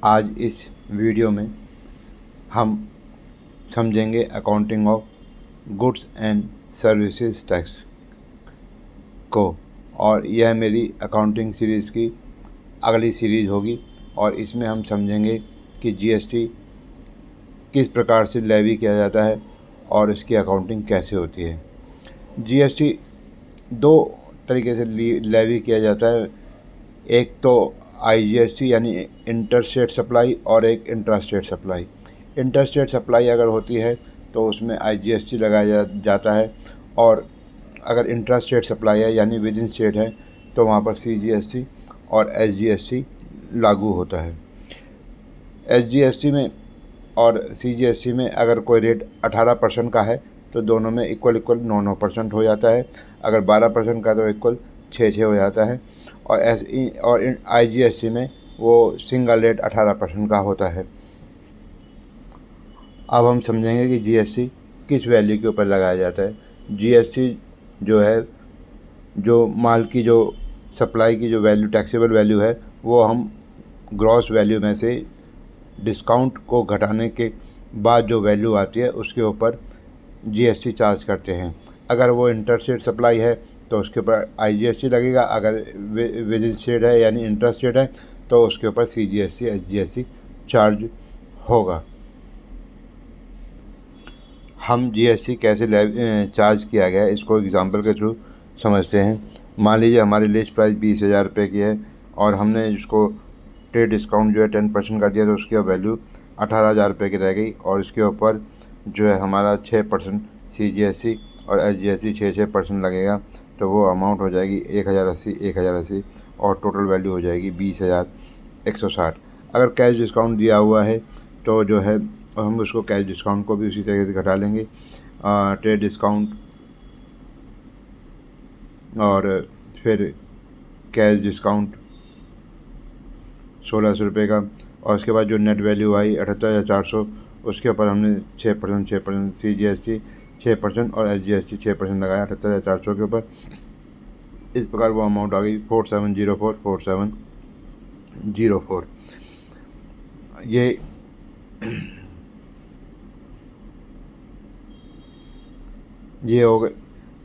आज इस वीडियो में हम समझेंगे accounting of goods and services tax को, और यह मेरी अकाउंटिंग सीरीज़ की अगली सीरीज़ होगी। और इसमें हम समझेंगे कि जीएसटी किस प्रकार से लेवी किया जाता है और इसकी अकाउंटिंग कैसे होती है। जीएसटी दो तरीके से लेवी किया जाता है, एक तो आईजीएसटी यानी इंटर स्टेट सप्लाई और एक intra state supply. Inter state supply अगर होती है तो उसमें आईजीएसटी लगाया जाता है, और अगर इंट्रा स्टेट सप्लाई है यानी विद इन स्टेट है तो वहाँ पर सीजीएसटी और एसजीएसटी लागू होता है। एसजीएसटी में और सीजीएसटी में अगर कोई रेट 18% का है तो दोनों में इक्वल 9% हो जाता है। अगर 12% का तो इक्वल 6 हो जाता है। और आईजीएसटी में वो सिंगल रेट 18% का होता है। अब हम समझेंगे कि जीएसटी किस वैल्यू के ऊपर लगाया जाता है। जीएसटी जो है, जो माल की जो सप्लाई की जो वैल्यू, टैक्सेबल वैल्यू है, वो हम ग्रॉस वैल्यू में से डिस्काउंट को घटाने के बाद जो वैल्यू आती है उसके ऊपर जीएसटी चार्ज करते हैं। अगर वो इंटर स्टेट सप्लाई है तो उसके ऊपर आईजीएसटी लगेगा, अगर विद इन स्टेट है यानी इंटर स्टेट है तो उसके ऊपर सीजीएसटी एसजीएसटी चार्ज होगा। हम जीएसटी कैसे चार्ज किया गया है इसको एग्जांपल के थ्रू समझते हैं। मान लीजिए हमारी लिस्ट प्राइस 20,000 रुपये की है और हमने इसको ट्रेड डिस्काउंट जो है 10% का दिया, तो उसकी वैल्यू 18,000 रुपये की रह गई, और इसके ऊपर जो है हमारा 6% सीजीएसटी और एसजीएसटी 6% लगेगा, तो वो अमाउंट हो जाएगी 1,080 और टोटल वैल्यू हो जाएगी 20,160। अगर कैश डिस्काउंट दिया हुआ है तो जो है हम उसको कैश डिस्काउंट को भी उसी तरीके से घटा लेंगे। ट्रेड डिस्काउंट और फिर कैश डिस्काउंट 1,600 रुपये का, और उसके बाद जो नेट वैल्यू आई 78,400, उसके ऊपर हमने 6% सीजीएसटी 6% और एसजीएसटी 6% लगाया 78,400 के ऊपर। इस प्रकार वो अमाउंट आ गई 4704। ये हो गए।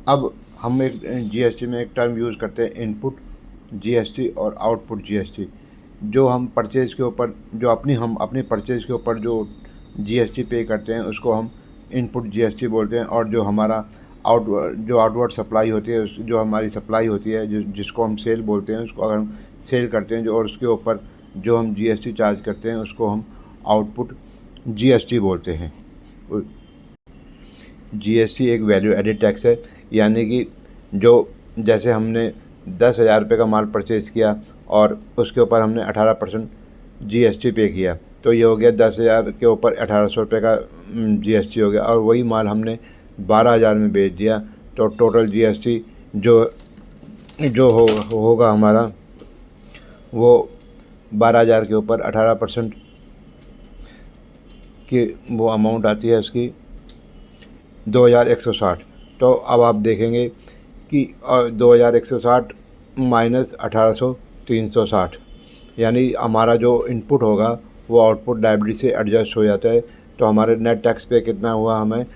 अब हम एक जीएसटी में एक टर्म यूज़ करते हैं, इनपुट जीएसटी और आउटपुट जीएसटी। जो हम परचेज़ के ऊपर हम अपनी परचेज़ के ऊपर जो जीएसटी पे करते हैं उसको हम इनपुट जीएसटी बोलते हैं, और जो हमारा आउटवर्ड सप्लाई होती है, जो हमारी सप्लाई होती है, जिसको हम सेल बोलते हैं, उसको अगर हम सेल करते हैं और उसके ऊपर जो हम जीएसटी चार्ज करते हैं उसको हम आउटपुट जीएसटी बोलते हैं। जीएसटी एक वैल्यू एडिड टैक्स है, यानी कि जो जैसे हमने 10,000 रुपये का माल परचेज़ किया और उसके ऊपर हमने 18% जीएसटी पे किया, तो ये हो गया 10,000 के ऊपर 1,800 रुपये का जीएसटी हो गया। और वही माल हमने 12,000 में बेच दिया तो टोटल जीएसटी जो होगा हमारा, वो 12,000 के ऊपर 18% की वो अमाउंट आती है उसकी 2,160। तो अब आप देखेंगे कि 2,160 माइनस 1,800 360, यानी हमारा जो इनपुट होगा वो आउटपुट लायबिलिटी से एडजस्ट हो जाता है, तो हमारे नेट टैक्स पे कितना हुआ हमें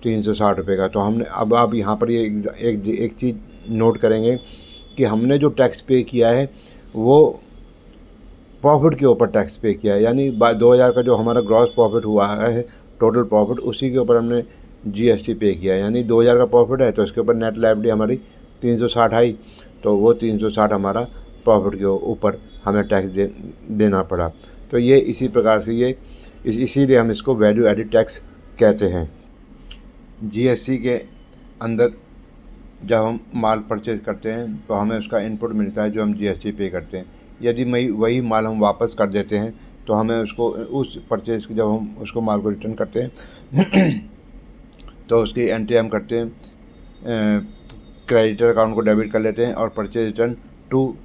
360 रुपये का। तो हमने अब आप यहाँ पर ये एक चीज़ नोट करेंगे कि हमने जो टैक्स पे किया है वो प्रॉफिट के ऊपर टैक्स पे किया है, यानी 2,000 का जो हमारा ग्रॉस प्रॉफिट हुआ है, टोटल प्रॉफिट, उसी के ऊपर हमने जीएसटी पे किया। यानी 2,000 का प्रॉफिट है तो इसके ऊपर नेट लायबिलिटी हमारी 360 आई, तो वो 360 हमारा प्रॉफिट के ऊपर हमें टैक्स देना पड़ा। तो ये इसी प्रकार से इसीलिए हम इसको वैल्यू एडिड टैक्स कहते हैं। जीएसटी के अंदर जब हम माल परचेज करते हैं तो हमें उसका इनपुट मिलता है जो हम जीएसटी पे करते हैं। यदि वही माल हम वापस कर देते हैं तो हमें उसको उस परचेज की, जब हम उसको माल को रिटर्न करते हैं तो उसकी एंट्री हम करते हैं, क्रेडिटर अकाउंट को डेबिट कर लेते हैं और purchase return to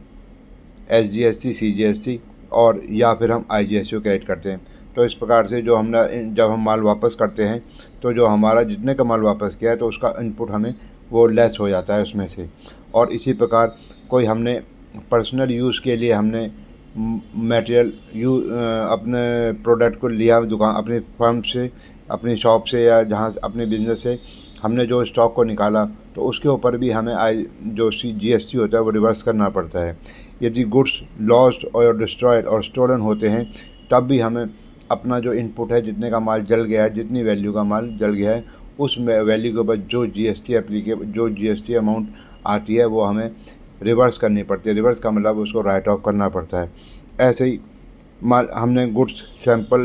SGST CGST और या फिर हम आईजीएसटी को क्रेडिट करते हैं। तो इस प्रकार से जब हम माल वापस करते हैं तो जो हमारा जितने का माल वापस किया है तो उसका इनपुट हमें वो लेस हो जाता है उसमें से। और इसी प्रकार कोई हमने पर्सनल यूज़ के लिए हमने मटेरियल अपने प्रोडक्ट को लिया दुकान अपनी फर्म से, अपनी शॉप से या जहाँ अपने बिज़नेस से हमने जो स्टॉक को निकाला, तो उसके ऊपर भी हमें जो GST होता है वो रिवर्स करना पड़ता है। यदि गुड्स लॉस्ट और डिस्ट्रॉयड और स्टोलन होते हैं, तब भी हमें अपना जो इनपुट है, जितने का माल जल गया है, जितनी वैल्यू का माल जल गया है, उस वैल्यू के ऊपर जो GST अमाउंट आती है वो हमें रिवर्स करनी पड़ती है। रिवर्स का मतलब उसको राइट ऑफ करना पड़ता है। ऐसे ही माल हमने गुड्स सैंपल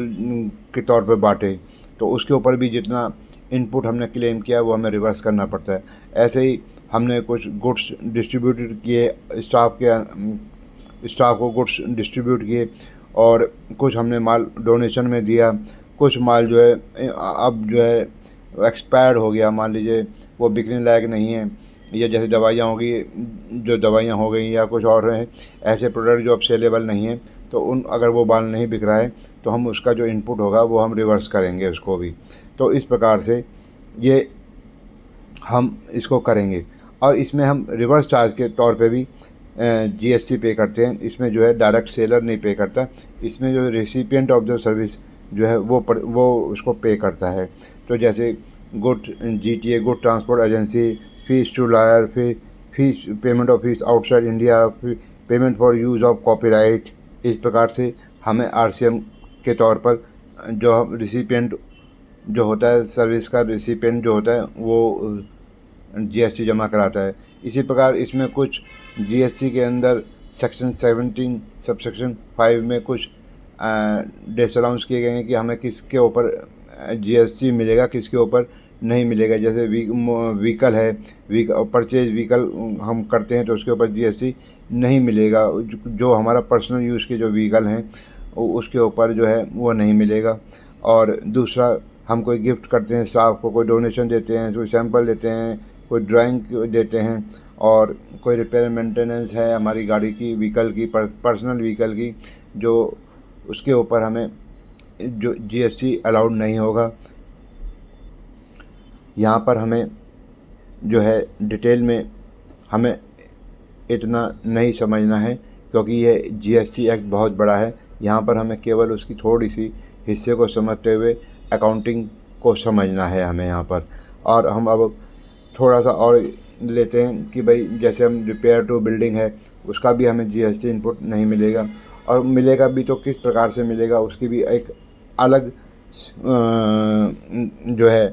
के तौर पे बांटे, तो उसके ऊपर भी जितना इनपुट हमने क्लेम किया वो हमें रिवर्स करना पड़ता है। ऐसे ही हमने कुछ गुड्स डिस्ट्रीब्यूटेड किए, स्टाफ को गुड्स डिस्ट्रीब्यूट किए, और कुछ हमने माल डोनेशन में दिया। कुछ माल जो है अब जो है एक्सपायर्ड हो गया, मान लीजिए वो बिकने लायक नहीं है, या जैसे दवाइयाँ होगी, जो दवाइयाँ हो गई या कुछ और हैं ऐसे प्रोडक्ट जो अब सेलेबल नहीं है, तो अगर वो माल नहीं बिक रहा है तो हम उसका जो इनपुट होगा वो हम रिवर्स करेंगे उसको भी। तो इस प्रकार से ये हम इसको करेंगे। और इसमें हम रिवर्स चार्ज के तौर पे भी GST पे करते हैं। इसमें जो है डायरेक्ट सेलर नहीं पे करता, इसमें जो रेसिपिएंट ऑफ द सर्विस जो है वो उसको पे करता है। तो जैसे GTA good transport agency, fees to lawyer, fees payment of fees outside India, payment for use of copyright. इस प्रकार से हमें RCM के तौर पर जो हम रिसिपिएंट जो होता है, सर्विस का रिसिपिएंट जो होता है वो GST जमा कराता है। इसी प्रकार इसमें कुछ GST के अंदर सेक्शन 17 सबसेक्शन 5 में कुछ डिसअलाउंस किए गए हैं कि हमें किसके ऊपर GST मिलेगा, किसके ऊपर नहीं मिलेगा। जैसे व्हीकल है, परचेज व्हीकल हम करते हैं तो उसके ऊपर GST नहीं मिलेगा। जो हमारा पर्सनल यूज़ के जो व्हीकल हैं उसके ऊपर जो है वो नहीं मिलेगा। और दूसरा, हम कोई गिफ्ट करते हैं स्टाफ को, कोई डोनेशन देते हैं, कोई सैंपल देते हैं, कोई ड्राइंग देते हैं, और कोई रिपेयर मेंटेनेंस है हमारी गाड़ी की, व्हीकल की, पर्सनल व्हीकल की, जो उसके ऊपर हमें जो GST अलाउड नहीं होगा। यहाँ पर हमें जो है डिटेल में हमें इतना नहीं समझना है, क्योंकि ये GST एक्ट बहुत बड़ा है। यहाँ पर हमें केवल उसकी थोड़ी सी हिस्से को समझते हुए अकाउंटिंग को समझना है हमें यहाँ पर। और हम अब थोड़ा सा और लेते हैं कि भाई जैसे हम रिपेयर टू बिल्डिंग है, उसका भी हमें GST इनपुट नहीं मिलेगा, और मिलेगा भी तो किस प्रकार से मिलेगा, उसकी भी एक अलग जो है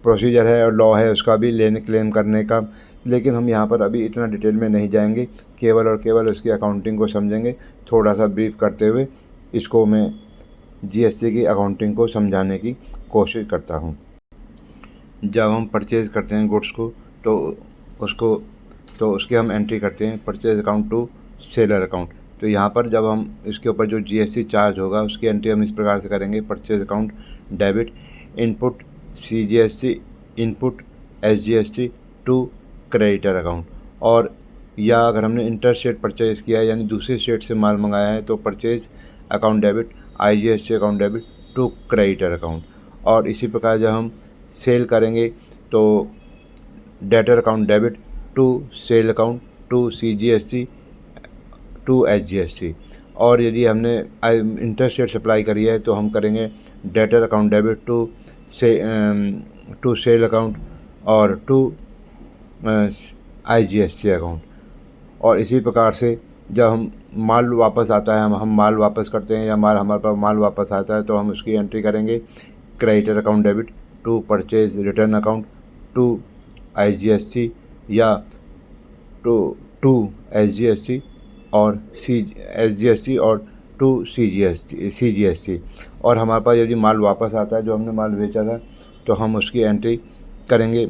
प्रोसीजर है और लॉ है उसका भी क्लेम करने का। लेकिन हम यहाँ पर अभी इतना डिटेल में नहीं जाएंगे, केवल और केवल उसकी अकाउंटिंग को समझेंगे। थोड़ा सा ब्रीफ करते हुए इसको मैं GST की अकाउंटिंग को समझाने की कोशिश करता हूँ। जब हम परचेज़ करते हैं गुड्स को, तो उसकी हम एंट्री करते हैं purchase account to seller account. तो यहाँ पर जब हम इसके ऊपर जो GST चार्ज होगा उसकी एंट्री हम इस प्रकार से करेंगे: purchase account debit, input CGST, input SGST to creditor account. और या अगर हमने इंटर स्टेट परचेज़ किया है, यानी दूसरे स्टेट से माल मंगाया है, तो purchase account debit, IGST account debit to creditor account. और इसी प्रकार जब हम सेल करेंगे तो debtor account debit to sale account to CGST to SGST। और यदि हमने इंटर स्टेट सप्लाई करी है तो हम करेंगे debtor account debit to sale account और टू IGST अकाउंट। और इसी प्रकार से जब हम माल वापस आता है, हम माल वापस करते हैं या हमारे पास माल वापस आता है, तो हम उसकी एंट्री करेंगे creditor account debit to purchase return account to IGST या टू SGST और SGST और टू CGST। और हमारे पास यदि माल वापस आता है जो हमने माल बेचा था, तो हम उसकी एंट्री करेंगे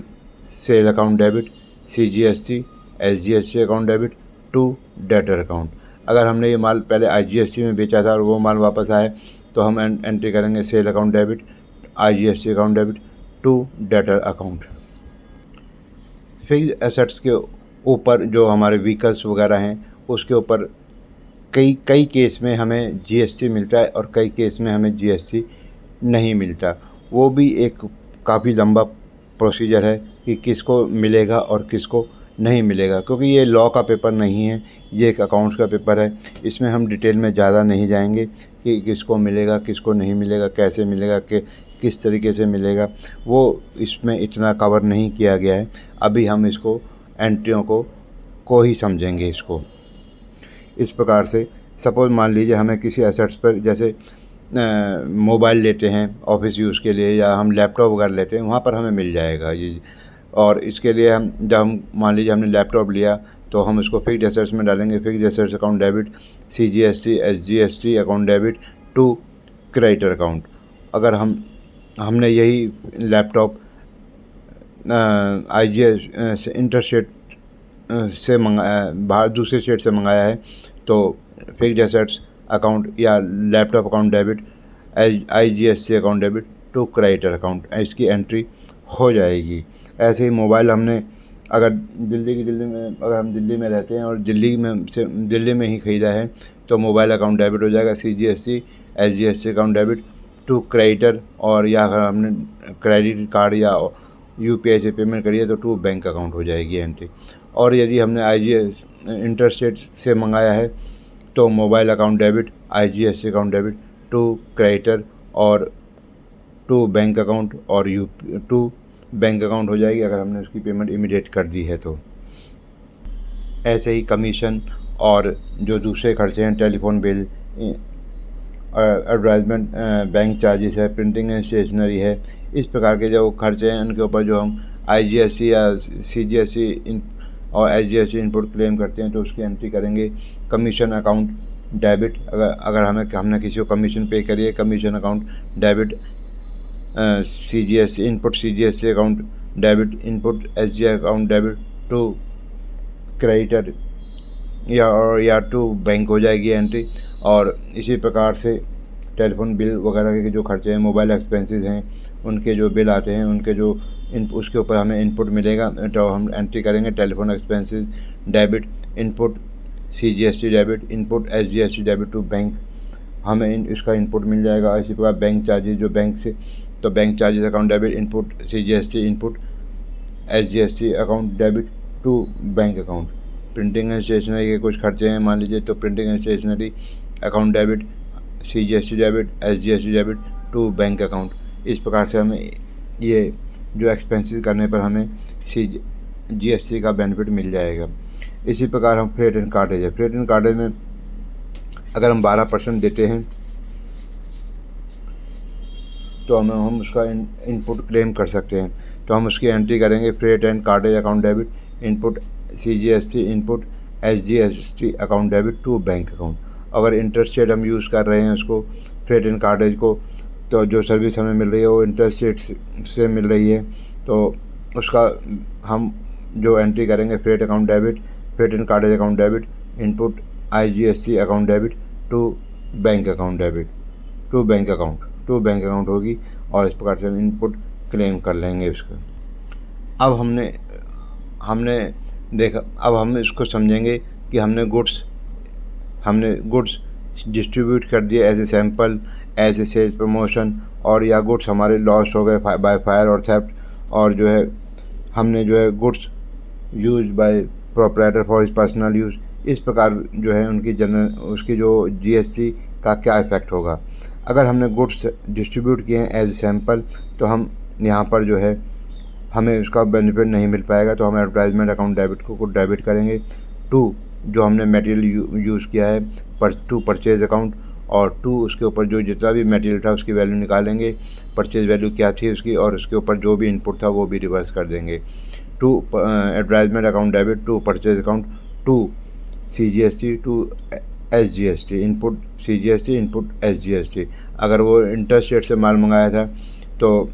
sale account debit CGST SGST account debit to debtor account. अगर हमने ये माल पहले IGST में बेचा था और वो माल वापस आए, तो हम एंट्री करेंगे sale account debit IGST account debit to debtor account. Fixed assets के ऊपर जो हमारे व्हीकल्स वगैरह हैं उसके ऊपर कई केस में हमें GST मिलता है और कई केस में हमें GST नहीं मिलता। वो भी एक काफ़ी लंबा प्रोसीजर है कि किसको मिलेगा और किसको नहीं मिलेगा, क्योंकि ये लॉ का पेपर नहीं है, ये एक अकाउंट्स का पेपर है। इसमें हम डिटेल में ज़्यादा नहीं जाएंगे कि किसको मिलेगा, किसको नहीं मिलेगा, कैसे मिलेगा, कि किस तरीके से मिलेगा, वो इसमें इतना कवर नहीं किया गया है। अभी हम इसको एंट्रियों को ही समझेंगे इसको। इस प्रकार से सपोज़ मान लीजिए हमें किसी एसेट्स पर, जैसे मोबाइल लेते हैं ऑफिस यूज़ के लिए, या हम लैपटॉप वगैरह लेते हैं, वहाँ पर हमें मिल जाएगा ये। और इसके लिए हम जब हम मान लीजिए हमने लैपटॉप लिया, तो हम इसको फिक्स्ड एसेट्स में डालेंगे। Fixed assets account debit, CGST SGST account debit to creditor account. अगर हमने यही लैपटॉप IGS इंटरस्टेट से मंगाया, बाहर दूसरे स्टेट से मंगाया है, तो फिक्स्ड एसेट्स अकाउंट या laptop account debit IGST account debit to creditor account, इसकी एंट्री हो जाएगी। ऐसे ही मोबाइल हमने अगर अगर हम दिल्ली में रहते हैं और दिल्ली में ही ख़रीदा है, तो मोबाइल अकाउंट डेबिट हो जाएगा CGST SGST account debit to creditor. और या अगर हमने क्रेडिट कार्ड या UPI से पेमेंट करी है, तो टू बैंक अकाउंट हो जाएगी एंट्री। और यदि हमने IGS इंटरस्टेट से मंगाया है, तो mobile account debit IGST account debit to creditor और टू बैंक अकाउंट, और टू बैंक अकाउंट हो जाएगी अगर हमने उसकी पेमेंट इमीडिएट कर दी है तो। ऐसे ही कमीशन और जो दूसरे खर्चे हैं, telephone bill, advertisement, bank charges है, प्रिंटिंग एंड स्टेशनरी है, इस प्रकार के जो खर्चे हैं उनके ऊपर जो हम IGST या CGST और SGST इनपुट क्लेम करते हैं, तो उसकी एंट्री करेंगे। कमीशन अकाउंट डेबिट, अगर हमने किसी को कमीशन पे करी है, commission account debit CGST input CGST account debit input SGST account debit to creditor या टू बैंक हो जाएगी एंट्री। और इसी प्रकार से टेलीफोन बिल वगैरह के जो खर्चे हैं, मोबाइल एक्सपेंसेस हैं, उनके जो बिल आते हैं, उनके जो उसके ऊपर हमें इनपुट मिलेगा, तो हम एंट्री करेंगे telephone expenses debit input CGST debit input SGST debit to bank, हमें इसका इनपुट मिल जाएगा। इसी प्रकार बैंक चार्जेस जो बैंक से, तो bank charges account debit input CGST input SGST account debit to bank account. Printing and stationery के कुछ खर्चे हैं मान लीजिए, तो printing and stationery account debit CGST debit SGST debit to bank account. इस प्रकार से हमें ये जो एक्सपेंसेस करने पर हमें GST का बेनिफिट मिल जाएगा। इसी प्रकार हम फ्रेट एंड कार्टेज है। फ्रेट एंड कार्टेज में अगर हम 12% देते हैं, तो हम उसका इनपुट क्लेम कर सकते हैं। तो हम उसकी एंट्री करेंगे, freight and cartage account debit input CGST input SGST account debit to bank account. अगर इंटरेस्ट रेट हम यूज़ कर रहे हैं उसको, फ्रेट एंड कार्टेज को, तो जो सर्विस हमें मिल रही है वो इंटरेस्ट रेट से मिल रही है, तो उसका हम जो एंट्री करेंगे, freight account debit freight and cartage account debit input IGST account debit to bank account debit to bank account होगी। और इस प्रकार से हम इनपुट क्लेम कर लेंगे उसका। अब हमने देखा, अब हम इसको समझेंगे कि हमने गुड्स डिस्ट्रीब्यूट कर दिए as a sample, as a sales promotion, और या गुड्स हमारे लॉस्ट हो गए बाय फायर और थेफ्ट, और जो है हमने जो है goods use by proprietor for his personal use. इस प्रकार जो है उसकी जो GST का क्या इफ़ेक्ट होगा। अगर हमने गुड्स डिस्ट्रीब्यूट किए हैं एज ए सैम्पल, तो हम यहाँ पर जो है हमें उसका बेनिफिट नहीं मिल पाएगा, तो हम एडवर्टाइजमेंट अकाउंट डेबिट को डेबिट करेंगे टू जो हमने मटेरियल यूज़ किया है टू परचेज अकाउंट, और टू उसके ऊपर जो जितना भी मटेरियल था उसकी वैल्यू निकालेंगे, परचेज वैल्यू क्या थी उसकी, और उसके ऊपर जो भी इनपुट था वो भी रिवर्स कर देंगे। To advertisement account debit to purchase account to CGST to SGST input CGST input SGST। अगर वो इंटरस्टेट से माल मंगाया था, तो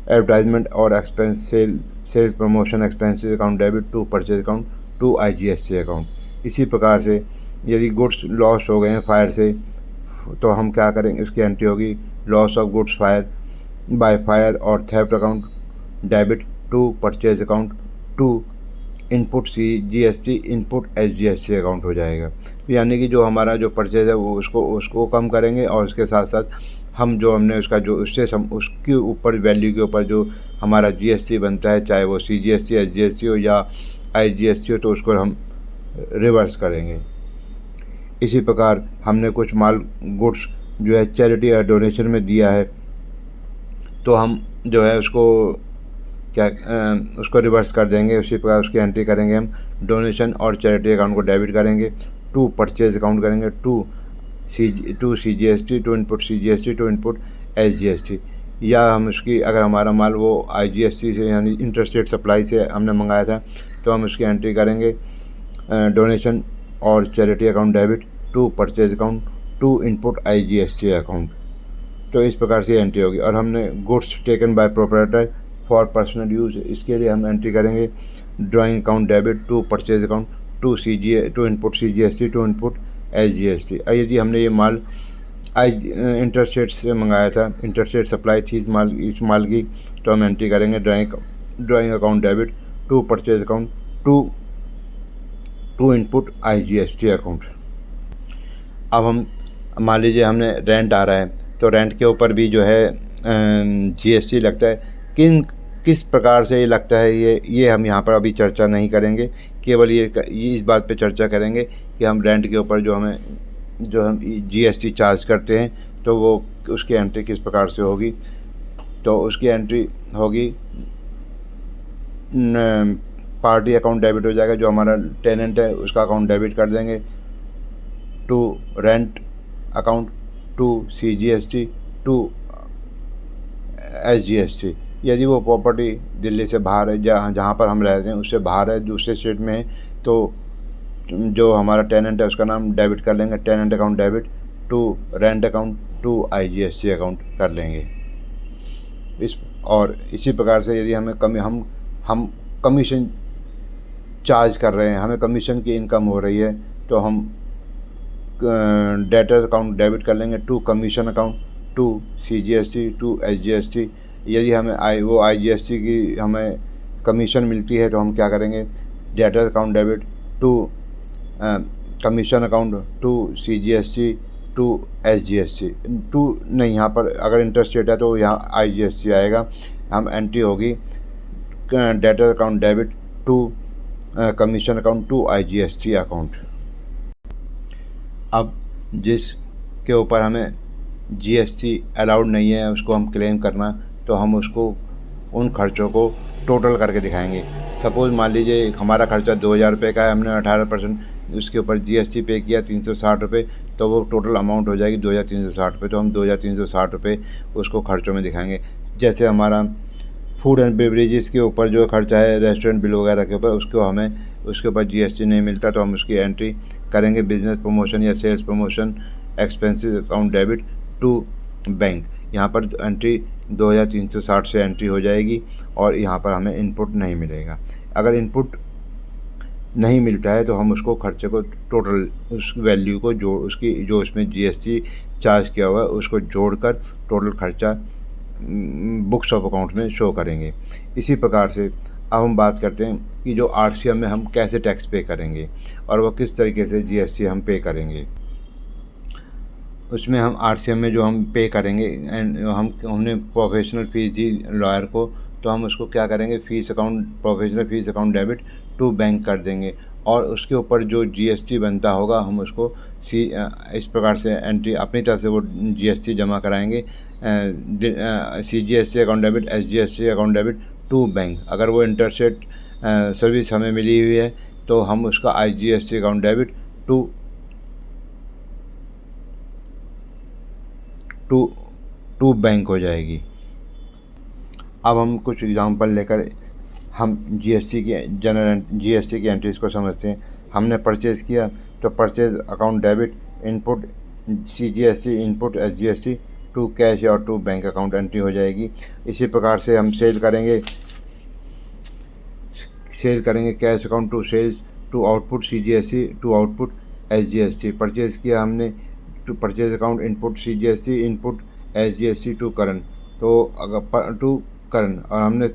एडवर्टाइजमेंट और expense sales promotion expenses account debit to purchase account to IGST account. इसी प्रकार से यदि गुड्स लॉस हो गए हैं फायर से, तो हम क्या करेंगे, उसकी एंट्री होगी loss of goods by fire और theft account debit to purchase account to input CGST input SGST account हो जाएगा। यानी कि जो हमारा जो परचेज है वो उसको कम करेंगे, और उसके साथ साथ हम जो हमने उसका जो उसके ऊपर वैल्यू के ऊपर जो हमारा GST बनता है, चाहे वो CGST SGST हो या IGST हो तो उसको हम रिवर्स करेंगे। इसी प्रकार हमने कुछ माल गुड्स जो है चैरिटी या डोनेशन में दिया है तो हम जो है उसको उसको रिवर्स कर देंगे। उसी प्रकार उसकी एंट्री करेंगे हम। डोनेशन और चैरिटी अकाउंट को डेबिट करेंगे, टू परचेज अकाउंट करेंगे, to CGST, to input CGST, to input SGST। या हम उसकी अगर हमारा माल वो IGST से यानी इंटरस्टेट सप्लाई से हमने मंगाया था तो हम उसकी एंट्री करेंगे डोनेशन और charity account debit, to purchase account, to input IGST account. तो इस प्रकार से एंट्री होगी। और हमने goods taken by proprietor for personal use, इसके लिए हम एंट्री करेंगे drawing account debit, to purchase account, to input CGST, to input SGST। और यदि हमने ये माल इंटरस्टेट से मंगाया था, इंटरस्टेट सप्लाई थी इस माल की, तो हम एंट्री करेंगे drawing account debit, to purchase account, to input IGST account. अब हम मान लीजिए हमने रेंट आ रहा है तो रेंट के ऊपर भी जो है GST लगता है। किस प्रकार से ये लगता है ये हम यहाँ पर अभी चर्चा नहीं करेंगे। केवल ये इस बात पे चर्चा करेंगे कि हम रेंट के ऊपर जो हम GST चार्ज करते हैं तो वो उसकी एंट्री किस प्रकार से होगी। तो उसकी एंट्री होगी पार्टी अकाउंट डेबिट हो जाएगा, जो हमारा टेनेंट है उसका अकाउंट डेबिट कर देंगे, to rent account, to CGST, to SGST। यदि वो प्रॉपर्टी दिल्ली से बाहर है, जहाँ पर हम रह रहे हैं उससे बाहर है, दूसरे स्टेट में है, तो जो हमारा टेनेंट है उसका नाम डेबिट कर लेंगे, tenant account debit, to rent account, to IGST account कर लेंगे। और इसी प्रकार से यदि हम कमीशन चार्ज कर रहे हैं, हमें कमीशन की इनकम हो रही है, तो हम डेटर अकाउंट डेबिट कर लेंगे, to commission account, to CGST, to SGST। यदि हमें IGST की हमें कमीशन मिलती है तो हम क्या करेंगे, debtor account debit, to commission account, to CGST, to SGST। To नहीं, यहाँ पर अगर इंटरस्टेट है तो यहाँ IGST आएगा। हम एंट्री होगी debtor account debit, to commission account, to IGST account. अब जिसके ऊपर हमें GST अलाउड नहीं है उसको हम क्लेम करना, तो हम उसको उन खर्चों को टोटल करके दिखाएंगे। सपोज़ मान लीजिए हमारा खर्चा 2000 रुपये का है, हमने 18% उसके ऊपर GST पे किया 360 रुपये, तो वो टोटल अमाउंट हो जाएगी 2360 रुपये। तो हम 2360 रुपये उसको खर्चों में दिखाएंगे। जैसे हमारा फूड एंड बेवरेजेस के ऊपर जो खर्चा है रेस्टोरेंट बिल वगैरह के ऊपर, उसके ऊपर GST नहीं मिलता, तो हम उसकी एंट्री करेंगे बिजनेस प्रमोशन या sales promotion expenses account debit, to bank. यहाँ पर एंट्री 2360 से एंट्री हो जाएगी और यहाँ पर हमें इनपुट नहीं मिलेगा। अगर इनपुट नहीं मिलता है तो हम उसको खर्चे को टोटल उस वैल्यू को उसकी जो उसमें GST चार्ज किया हुआ है उसको जोड़कर टोटल खर्चा बुक्स ऑफ अकाउंट में शो करेंगे। इसी प्रकार से अब हम बात करते हैं कि जो RCM में हम कैसे टैक्स पे करेंगे और वो किस तरीके से GST हम पे करेंगे। उसमें हम RCM में जो हम पे करेंगे एंड हमने प्रोफेशनल फ़ीस दी लॉयर को, तो हम उसको क्या करेंगे, professional fees account debit to bank कर देंगे और उसके ऊपर जो GST बनता होगा हम उसको इस प्रकार से एंट्री अपनी तरफ से वो GST जमा कराएंगे। CGST account debit, SGST account debit to bank. अगर वो इंटरस्टेट सर्विस हमें मिली हुई है तो हम उसका IGST account debit to bank हो जाएगी। अब हम कुछ एग्जांपल लेकर हम GST की एंट्रीज़ को समझते हैं। हमने परचेज़ किया तो purchase account debit, input CGST, input SGST, to cash और टू बैंक अकाउंट एंट्री हो जाएगी। इसी प्रकार से हम सेल करेंगे cash account to sales, to output CGST, to output SGST। Purchase किया हमने to purchase account, input CGST, input SGST, to current, तो अगर टू करंट, और हमने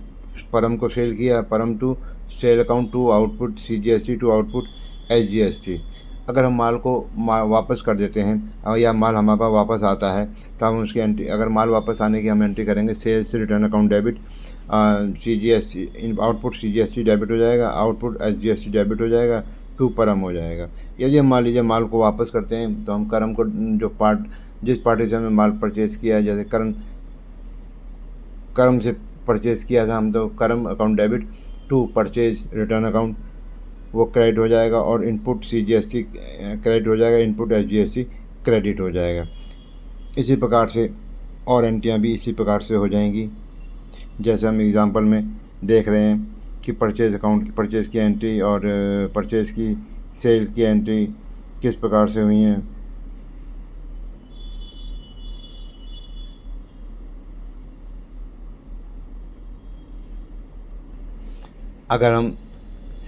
परम को सेल किया, परम to sale account, to output CGST, to output SGST। अगर हम माल को वापस कर देते हैं या माल हमारे पास वापस आता है तो हम उसकी एंट्री, अगर माल वापस आने की हम एंट्री करेंगे sales return account debit CGST output CGST debit हो जाएगा, आउटपुट SGST डेबिट हो जाएगा, टू परम हो जाएगा। यदि हम मान लीजिए माल को वापस करते हैं तो हम करम को जिस पार्टी से हमने माल परचेज़ किया है, जैसे करम से परचेज़ किया था हम, तो करम account debit to purchase return account वो क्रेडिट हो जाएगा, और इनपुट CGST क्रेडिट हो जाएगा, इनपुट SGST क्रेडिट हो जाएगा। इसी प्रकार से और एंट्रियाँ भी इसी प्रकार से हो जाएंगी, जैसे हम एग्ज़ाम्पल में देख रहे हैं कि परचेज़ अकाउंट की परचेज़ की एंट्री और परचेज़ की सेल की एंट्री किस प्रकार से हुई हैं। अगर हम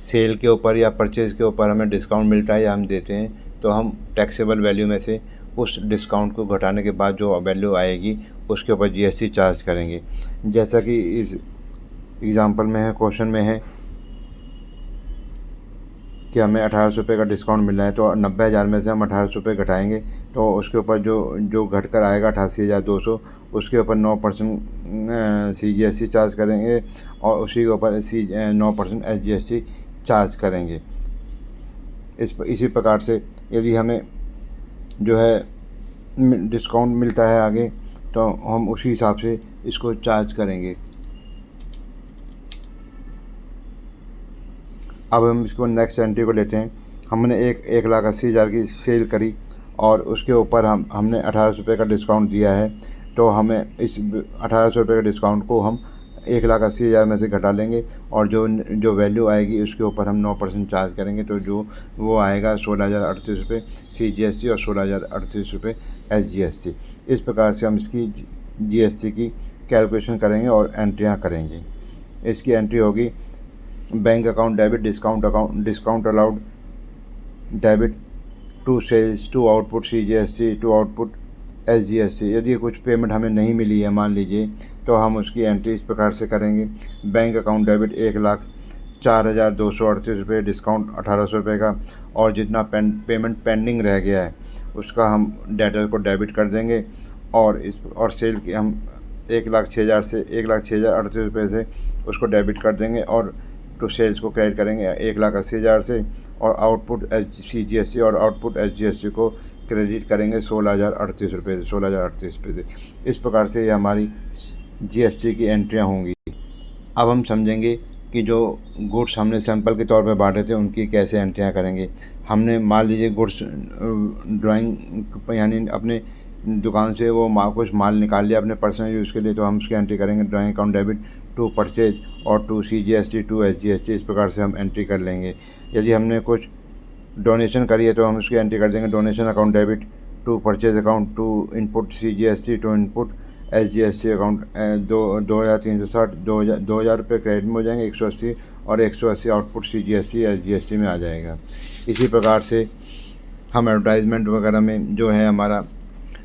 सेल के ऊपर या परचेज़ के ऊपर हमें डिस्काउंट मिलता है या हम देते हैं, तो हम टैक्सेबल वैल्यू में से उस डिस्काउंट को घटाने के बाद जो वैल्यू आएगी उसके ऊपर GST चार्ज करेंगे। जैसा कि इस एग्ज़ाम्पल में है, क्वेश्चन में है कि हमें 1800 रुपये का डिस्काउंट मिल रहा है, तो 90,000 में से हम 1800 रुपये घटाएँगे तो उसके ऊपर जो घट कर आएगा 88,200, उसके ऊपर 9% CGST चार्ज करेंगे और उसी के ऊपर 9% SGST चार्ज करेंगे। इसी प्रकार से यदि हमें जो है डिस्काउंट मिलता है आगे, तो हम उसी हिसाब से इसको चार्ज करेंगे। अब हम इसको नेक्स्ट एंट्री को लेते हैं। हमने 1,80,000 की सेल करी और उसके ऊपर हमने 1800 रुपये का डिस्काउंट दिया है, तो हमें इस 1800 रुपये का डिस्काउंट को हम 1,80,000 में से घटा लेंगे और जो वैल्यू आएगी उसके ऊपर हम 9% चार्ज करेंगे, तो वो आएगा 16,038 रुपये CGST और 16,038 रुपये SGST। इस प्रकार से हम इसकी GST की कैलकुलेशन करेंगे और एंट्रियाँ करेंगे। इसकी एंट्री होगी bank account debit, discount allowed debit to sales, to output CGST, to output SGST। यदि कुछ पेमेंट हमें नहीं मिली है मान लीजिए, तो हम उसकी एंट्री इस प्रकार से करेंगे। बैंक अकाउंट डेबिट 1,04,238 रुपये, डिस्काउंट 1,800 रुपये का, और जितना पेमेंट पेंडिंग रह गया है उसका हम डेटर को डेबिट कर देंगे, और सेल की हम 1,06,038 रुपये से उसको डेबिट कर देंगे और टू सेल्स को क्रेडिट करेंगे 1,80,000 से, और आउटपुट CGST और आउटपुट SGST को क्रेडिट करेंगे 16,038 रुपये से, 16,038 रुपये से। इस प्रकार से ये हमारी GST की एंट्रियाँ होंगी। अब हम समझेंगे कि जो गुड्स हमने सैंपल के तौर पे बांटे थे उनकी कैसे एंट्रियाँ करेंगे। हमने मान लीजिए गुड्स ड्राइंग यानी अपने दुकान से वो कुछ माल निकाल लिया अपने पर्सनल यूज़ के लिए, तो हम उसकी एंट्री करेंगे drawing account debit to purchase और टू CGST, टू SGST। इस प्रकार से हम एंट्री कर लेंगे। यदि हमने कुछ डोनेशन करी है तो हम उसकी एंट्री कर देंगे donation account debit to purchase account, to input CGST, to input SGST account. 2,360 2,000 रुपये क्रेडिट में हो जाएंगे, 180 और 180 आउटपुट CGST SGST में आ जाएगा। इसी प्रकार से हम एडवर्टाइजमेंट वगैरह में जो है हमारा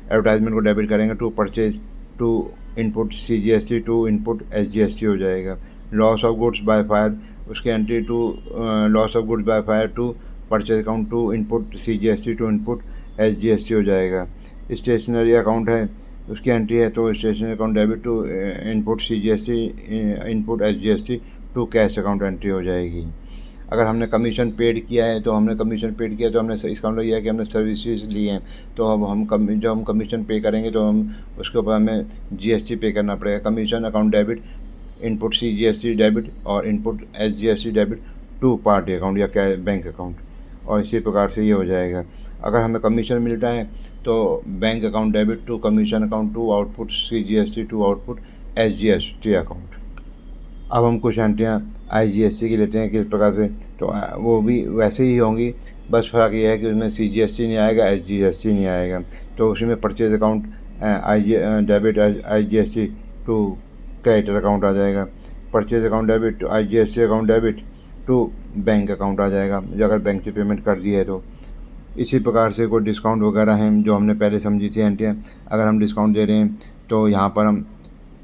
एडवर्टाइजमेंट को डेबिट करेंगे to purchase, to input CGST, to input SGST हो जाएगा। Loss of goods by fire, उसकी entry to loss of goods by fire to purchase account, to input CGST, to input SGST हो जाएगा। Stationery account है, उसकी entry है तो stationery account debit to input CGST, input SGST, to cash account entry हो जाएगी। अगर हमने कमीशन पेड किया है तो हमने इसका मतलब यह है कि हमने सर्विसेज ली हैं, तो अब जब हम कमीशन पे करेंगे तो हम उसके ऊपर हमें GST पे करना पड़ेगा। Commission account debit, input CGST debit और input SGST debit to party account या बैंक अकाउंट, और इसी प्रकार से ये हो जाएगा। अगर हमें कमीशन मिलता है तो bank account debit to commission account, to output CGST, to output SGST account. अब हम कुछ एंट्रियाँ IGST की लेते हैं किस प्रकार से, तो वो भी वैसे ही होंगी, बस फ़र्क ये है कि उसमें CGST नहीं आएगा, SGST नहीं आएगा। तो उसी में purchase account debit IGST to creditor account आ जाएगा, purchase account debit to IGST account debit to bank account आ जाएगा, जो अगर बैंक से पेमेंट कर दी है तो। इसी प्रकार से कोई डिस्काउंट वगैरह हैं जो हमने पहले समझी थी एंट्रियाँ। अगर हम डिस्काउंट दे रहे हैं तो यहाँ पर हम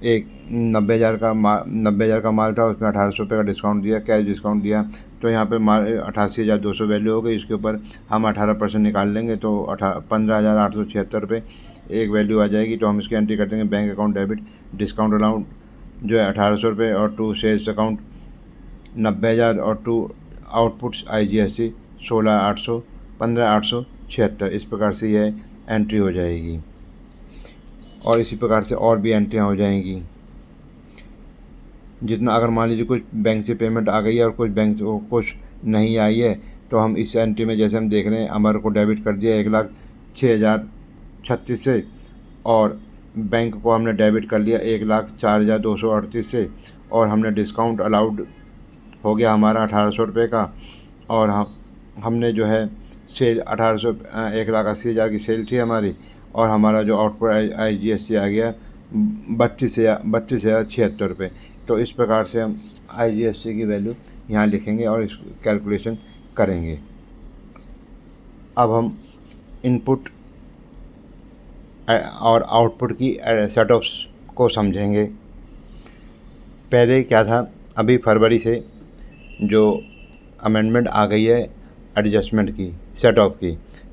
90,000 का माल था, उसमें 1,800 रुपये का डिस्काउंट दिया, कैश डिस्काउंट दिया, तो यहाँ पर माल 88,200 वैल्यू हो गई। इसके ऊपर हम 18% निकाल लेंगे तो 15,876 रुपये एक वैल्यू आ जाएगी। तो हम इसकी एंट्री कर देंगे bank account debit, discount allowed जो है 1800 रुपये, और टू सेल्स अकाउंट 90,000, और टू आउटपुट्स IGST 16,800, 15,876। इस प्रकार से यह एंट्री हो जाएगी और इसी प्रकार से और भी एंट्रियाँ हो जाएंगी। जितना अगर मान लीजिए कुछ बैंक से पेमेंट आ गई है और कुछ बैंक से कुछ नहीं आई है, तो हम इस एंट्री में जैसे हम देख रहे हैं हमारे को डेबिट कर दिया 1,06,036 से, और बैंक को हमने डेबिट कर लिया 1,04,238 से, और हमने डिस्काउंट अलाउड हो गया हमारा 1,800 रुपये का, और हमने जो है सेल 1,800 1,80,000 की सेल थी हमारी, और हमारा जो आउटपुट IGST आ गया 32,76 रुपये। तो इस प्रकार से हम IGST की वैल्यू यहाँ लिखेंगे और इस कैलकुलेशन करेंगे। अब हम इनपुट और आउटपुट की सेट ऑफ्स को समझेंगे। पहले क्या था, अभी फरवरी से जो अमेंडमेंट आ गई है एडजस्टमेंट की, सेट ऑफ की।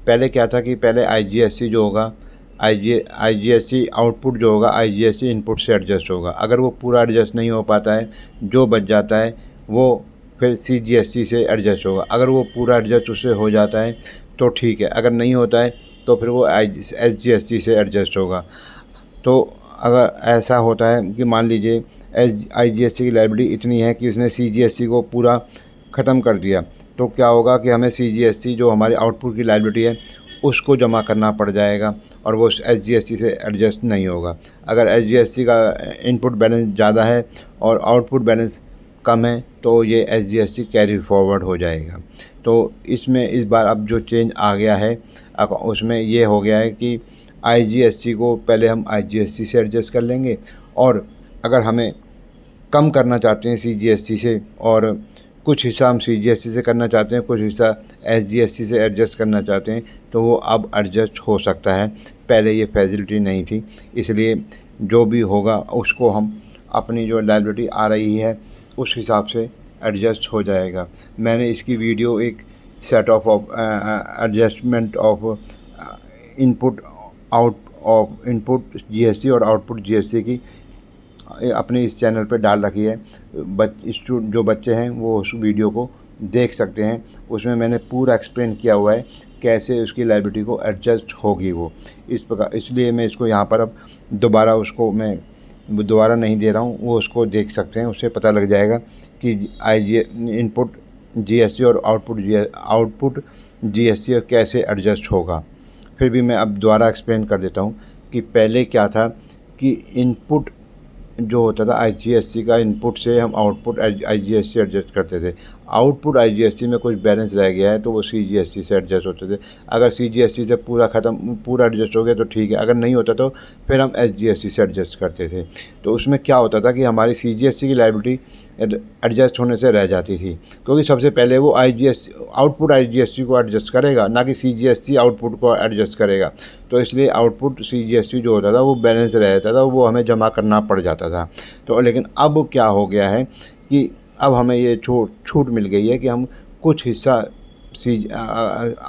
पहले क्या था कि पहले IGST जो होगा, IGST आउटपुट जो होगा IGST इनपुट से एडजस्ट होगा। अगर वो पूरा एडजस्ट नहीं हो पाता है, जो बच जाता है वो फिर CGST से एडजस्ट होगा। अगर वो पूरा एडजस्ट उससे हो जाता है तो ठीक है, अगर नहीं होता है तो फिर वो SGST से एडजस्ट होगा। तो अगर ऐसा होता है कि मान लीजिए IGST की लायबिलिटी इतनी है कि उसने CGST को पूरा ख़त्म कर दिया, तो क्या होगा कि हमें CGST जो हमारे आउटपुट की लायबिलिटी है उसको जमा करना पड़ जाएगा, और वो SGST से एडजस्ट नहीं होगा। अगर SGST का इनपुट बैलेंस ज़्यादा है और आउटपुट बैलेंस कम है तो ये SGST कैरी फॉरवर्ड हो जाएगा। तो इसमें इस बार अब जो चेंज आ गया है उसमें ये हो गया है कि IGST को पहले हम IGST से एडजस्ट कर लेंगे, और अगर हमें कम करना चाहते हैं CGST से, और कुछ हिस्सा हम CGST से करना चाहते हैं, कुछ हिस्सा SGST से एडजस्ट करना चाहते हैं, तो वो अब एडजस्ट हो सकता है। पहले ये फैसिलिटी नहीं थी, इसलिए जो भी होगा उसको हम अपनी जो लायबिलिटी आ रही है उस हिसाब से एडजस्ट हो जाएगा। मैंने इसकी वीडियो एक set of adjustment of input GST और आउटपुट GST की अपने इस चैनल पर डाल रखी है। जो बच्चे हैं वो उस वीडियो को देख सकते हैं। उसमें मैंने पूरा एक्सप्लेन किया हुआ है कैसे उसकी लायबिलिटी को एडजस्ट होगी वो इस प्रकार। इसलिए मैं इसको यहाँ पर अब दोबारा उसको मैं दोबारा नहीं दे रहा हूँ, वो उसको देख सकते हैं, उससे पता लग जाएगा कि इनपुट GST और आउटपुट GST कैसे एडजस्ट होगा। फिर भी मैं अब दोबारा एक्सप्लेन कर देता हूँ कि पहले क्या था कि इनपुट जो होता था IGST का, इनपुट से हम आउटपुट IGST एडजस्ट करते थे। आउटपुट IGST में कुछ बैलेंस रह गया है तो वो CGST से एडजस्ट होते थे। अगर CGST से पूरा एडजस्ट हो गया तो ठीक है, अगर नहीं होता तो फिर हम SGST से एडजस्ट करते थे। तो उसमें क्या होता था कि हमारी CGST की लायबिलिटी एडजस्ट होने से रह जाती थी, क्योंकि सबसे पहले वो आउटपुट IGST को एडजस्ट करेगा, ना कि CGST आउटपुट को एडजस्ट करेगा। तो इसलिए आउटपुट CGST जो होता था वो बैलेंस रहता था, वो हमें जमा करना पड़ जाता था। तो लेकिन अब क्या हो गया है कि अब हमें ये छूट मिल गई है कि हम कुछ हिस्सा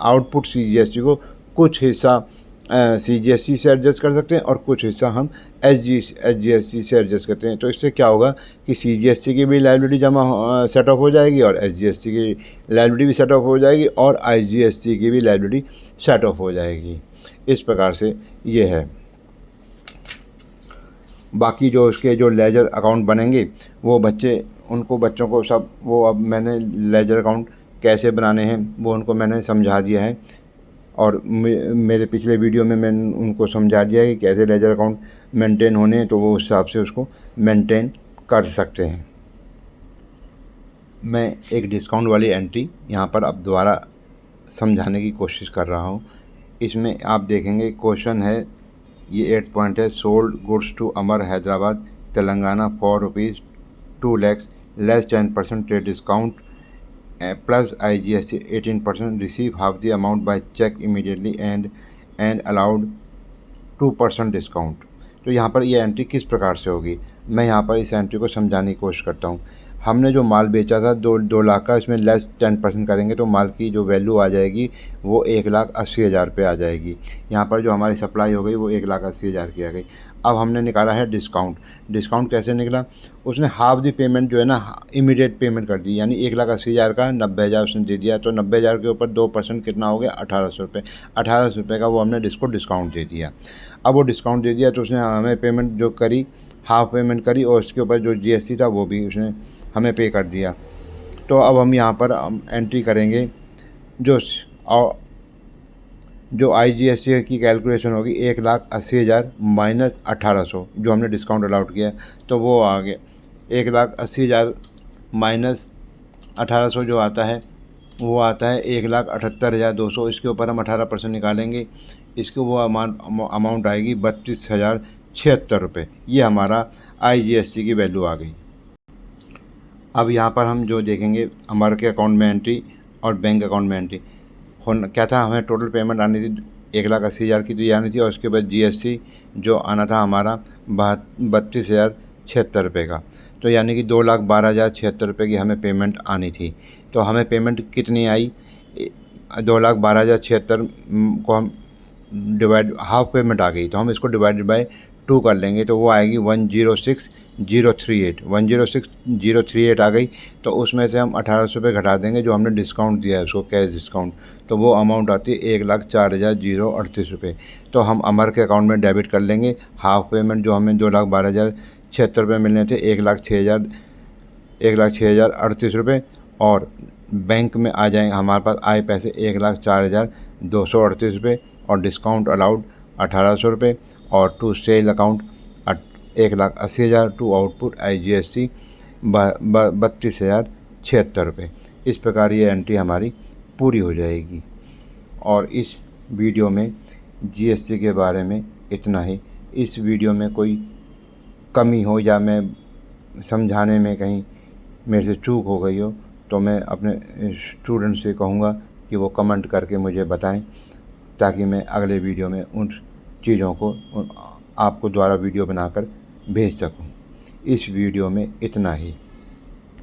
आउटपुट CGST को कुछ हिस्सा CGST से एडजस्ट कर सकते हैं और कुछ हिस्सा हम SGST से एडजस्ट करते हैं। तो इससे क्या होगा कि CGST की भी लायबिलिटी सेट ऑफ हो जाएगी और SGST की लायबिलिटी भी सेट ऑफ हो जाएगी और IGST की भी लायबिलिटी सेट ऑफ हो जाएगी। इस प्रकार से ये है। बाकी जो उसके जो लेजर अकाउंट बनेंगे वो बच्चों को सब वो अब मैंने लेजर अकाउंट कैसे बनाने हैं वो उनको मैंने समझा दिया है, और मेरे पिछले वीडियो में मैंने उनको समझा दिया है कि कैसे लेजर अकाउंट मेंटेन होने हैं, तो वो उस हिसाब से उसको मेंटेन कर सकते हैं। मैं एक डिस्काउंट वाली एंट्री यहाँ पर अब दोबारा समझाने की कोशिश कर रहा हूँ। इसमें आप देखेंगे क्वेश्चन है, ये 8 पॉइंट है। Sold goods to Amar Hyderabad Telangana for ₹2 lakhs less 10% trade discount plus IGST 18%, receive half the amount by check immediately and allowed 2% discount. तो यहाँ पर ये एंट्री किस प्रकार से होगी, मैं यहाँ पर इस एंट्री को समझाने की कोशिश करता हूँ। हमने जो माल बेचा था 2 लाख का, इसमें लेस 10% करेंगे तो माल की जो वैल्यू आ जाएगी वो 1,80,000 पे आ जाएगी। यहाँ पर जो हमारी सप्लाई हो गई वो 1,80,000 की आ गई। अब हमने निकाला है डिस्काउंट। डिस्काउंट कैसे निकला? उसने हाफ दी पेमेंट जो है ना इमीडिएट पेमेंट कर दी, यानी 1,80,000 का 90,000 उसने दे दिया। तो 90,000 के ऊपर 2% कितना हो गया? 1,800 रुपये। 1,800 रुपये का वो हमने डिस्काउंट दे दिया। अब वो डिस्काउंट दे दिया तो उसने हमें पेमेंट जो करी, हाफ पेमेंट करी, और उसके ऊपर जो GST था वो भी उसने हमें पे कर दिया। तो अब हम यहाँ पर एंट्री करेंगे जो जो IGST की कैलकुलेशन होगी 1,80,000 माइनस 1,800 जो हमने डिस्काउंट अलाउड किया है, तो वो आ गया 1,80,000 माइनस 1,800 जो आता है वो आता है 1,78,200। इसके ऊपर हम 18% निकालेंगे, इसको वो अमाउंट आएगी 32,076 रुपये। ये हमारा IGST की वैल्यू आ गई। अब यहाँ पर हम जो देखेंगे हमारे के अकाउंट में एंट्री और बैंक अकाउंट में एंट्री क्या था, हमें टोटल पेमेंट आनी थी 1,80,000 की तो ये आनी थी, और उसके बाद GST जो आना था हमारा 32,076 रुपये का। तो यानी कि 2,12,076 रुपये की हमें पेमेंट आनी थी। तो हमें पेमेंट कितनी आई? 2,12,076 को हम डिवाइड, हाफ पेमेंट आ गई तो हम इसको डिवाइडेड बाय 2 कर लेंगे तो वो आएगी 106,038। 106,038 आ गई। तो उसमें से हम 1,800 रुपये घटा देंगे जो हमने डिस्काउंट दिया है उसको, कैश डिस्काउंट, तो वो अमाउंट आती है 1,04,038 रुपये। तो हम अमर के अकाउंट में डेबिट कर लेंगे हाफ पेमेंट जो हमें 2,12,076 रुपये मिलने थे, 1,06,038 रुपये, और बैंक में आ जाएंगे, हमारे पास आए पैसे 1,04,238 रुपये, और डिस्काउंट अलाउड 1,800 रुपये, और to sale account 1,80,000, to output IGST 32,076 रुपये। इस प्रकार ये एंट्री हमारी पूरी हो जाएगी। और इस वीडियो में GST के बारे में इतना ही। इस वीडियो में कोई कमी हो या मैं समझाने में कहीं मेरे से चूक हो गई हो तो मैं अपने स्टूडेंट से कहूँगा कि वो कमेंट करके मुझे बताएं, ताकि मैं अगले वीडियो में उन चीज़ों को आपको द्वारा वीडियो बनाकर भेज सकूं। इस वीडियो में इतना ही।